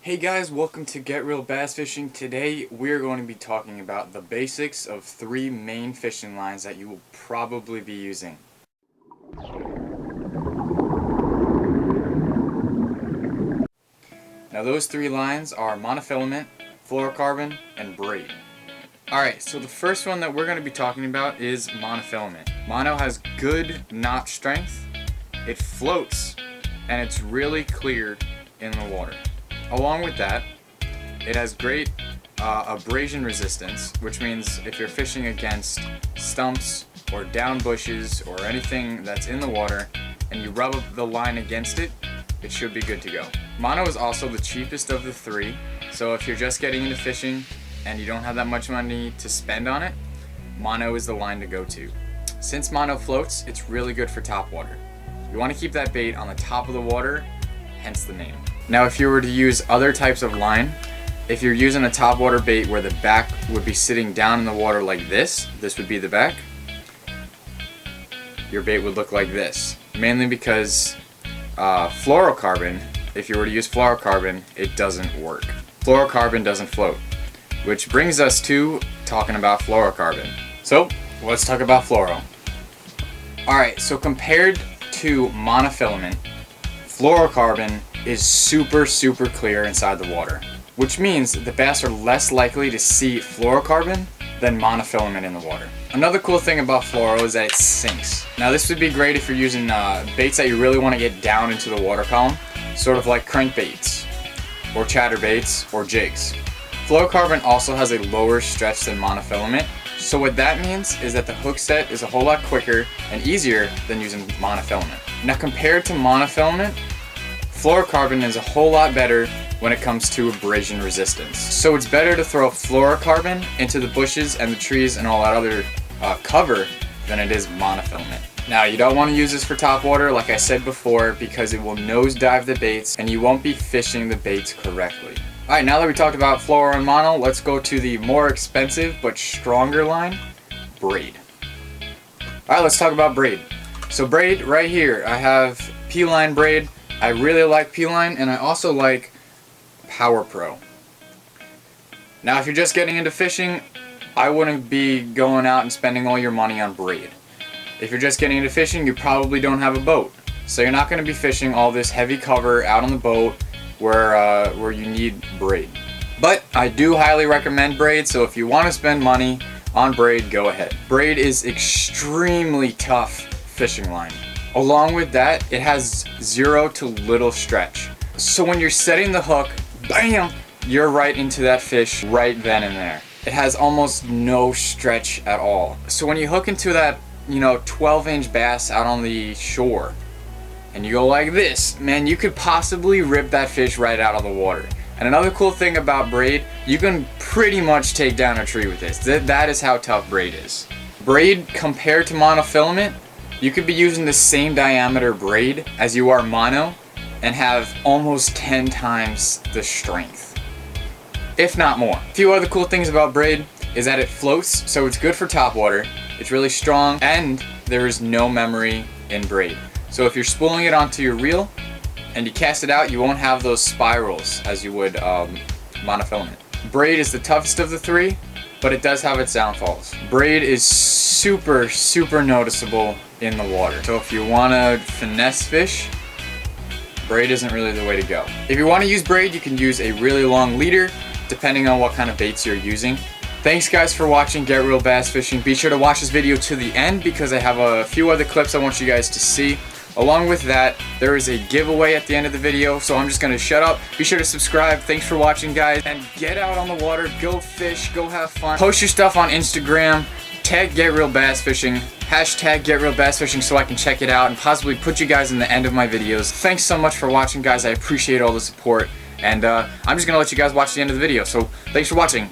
Hey guys, welcome to Get Real Bass Fishing. Today we're going to be talking about the basics of 3 main fishing lines that you will probably be using. Now those 3 lines are Monofilament, Fluorocarbon, and Braid. Alright, so the first one that we're going to be talking about is Monofilament. Mono has good knot strength, it floats, and it's really clear in the water. Along with that, it has great abrasion resistance, which means if you're fishing against stumps or down bushes or anything that's in the water and you rub the line against it, it should be good to go. Mono is also the cheapest of the 3, so if you're just getting into fishing and you don't have that much money to spend on it, Mono is the line to go to. Since Mono floats, it's really good for topwater. You want to keep that bait on the top of the water, hence the name. Now if you were to use other types of line, if you're using a topwater bait where the back would be sitting down in the water like this would be the back, your bait would look like this. Mainly because fluorocarbon, if you were to use fluorocarbon, it doesn't work. Fluorocarbon doesn't float. Which brings us to talking about fluorocarbon. So let's talk about fluoro. Alright, so compared to monofilament, fluorocarbon is super clear inside the water, which means the bass are less likely to see fluorocarbon than monofilament in the water. Another cool thing about fluoro is that it sinks. Now this would be great if you're using baits that you really want to get down into the water column, sort of like crankbaits, or chatterbaits, or jigs. Fluorocarbon also has a lower stretch than monofilament, so what that means is that the hook set is a whole lot quicker and easier than using monofilament. Now compared to monofilament, fluorocarbon is a whole lot better when it comes to abrasion resistance. So it's better to throw fluorocarbon into the bushes and the trees and all that other cover than it is monofilament. Now you don't want to use this for topwater like I said before because it will nosedive the baits and you won't be fishing the baits correctly. Alright, now that we talked about fluoro and mono, let's go to the more expensive but stronger line, Braid. Alright, let's talk about Braid. So Braid right here, I have P-line Braid. I really like P-line and I also like Power Pro. Now if you're just getting into fishing, I wouldn't be going out and spending all your money on Braid. If you're just getting into fishing, you probably don't have a boat. So you're not going to be fishing all this heavy cover out on the boat where you need Braid. But I do highly recommend Braid, so if you want to spend money on Braid, go ahead. Braid is extremely tough fishing line. Along with that, it has 0 to little stretch. So when you're setting the hook, bam, you're right into that fish right then and there. It has almost no stretch at all. So when you hook into that, 12-inch bass out on the shore, and you go like this, man, you could possibly rip that fish right out of the water. And another cool thing about Braid, you can pretty much take down a tree with this. That is how tough Braid is. Braid compared to monofilament, you could be using the same diameter braid as you are mono and have almost 10 times the strength, if not more. A few other cool things about Braid is that it floats, so it's good for topwater. It's really strong and there is no memory in Braid. So if you're spooling it onto your reel and you cast it out, you won't have those spirals as you would monofilament. Braid is the toughest of the 3, but it does have its downfalls. Braid is super noticeable in the water. So if you want to finesse fish, Braid isn't really the way to go. If you want to use Braid, you can use a really long leader, depending on what kind of baits you're using. Thanks guys for watching Get Real Bass Fishing. Be sure to watch this video to the end because I have a few other clips I want you guys to see. Along with that, there is a giveaway at the end of the video, so I'm just going to shut up. Be sure to subscribe. Thanks for watching, guys. And get out on the water, go fish, go have fun. Post your stuff on Instagram, tag Get Real Bass Fishing, hashtag Get Real Bass Fishing so I can check it out and possibly put you guys in the end of my videos. Thanks so much for watching, guys. I appreciate all the support. And I'm just going to let you guys watch the end of the video. So thanks for watching.